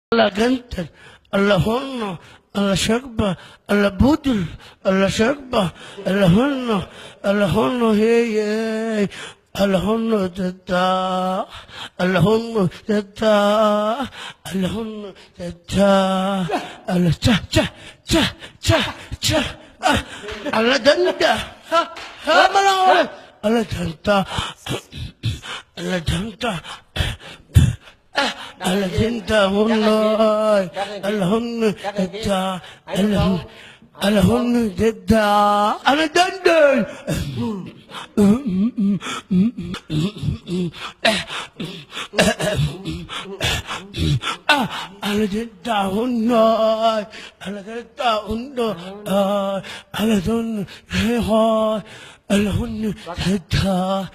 alla gente, alla honno, alla sciarpa, alla budel, alla sciarpa, alla honno, hey, hey, alla honno, tata, alla honno, tata, alla honno, tata, alla cha, alla danda, ha, alla danta, alla danta. Alhunta hunnoy, alhun jadda, alhun jadda, aldandan. Alhunta hunnoy, alhunta hunnoy, alhun jadda, alhun jadda.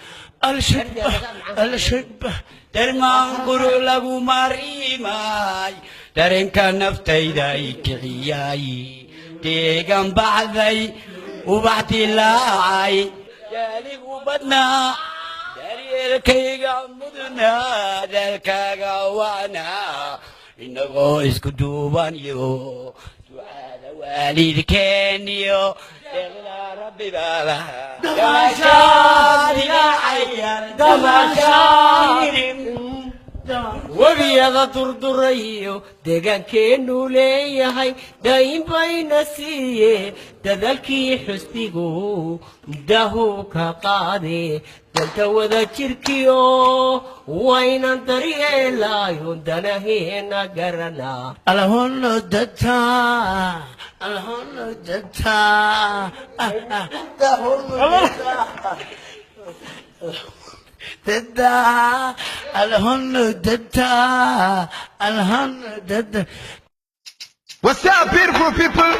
الشبه درمان قرو لغو مريماي درنكا نفتيداي كعياي ديقان بعضي وبعتي لاعي جالي وبدنا داريلكيقا مدنا دالكاقا وانا إنغو اسكو دوبانيو سعاد والد كينيو يغلى ربي بابا دمشاد يا عيال دمشاد webiyada durdurayo deegaankeenu leeyahay dayn bayna siiye dadaalkii xusbigu dahu ka qaade danta wada jirkiyo waynan daryeelayo danaheena garana alhunno data alhunno data ددا الهن ددا الهن ددا. What's up, beautiful people?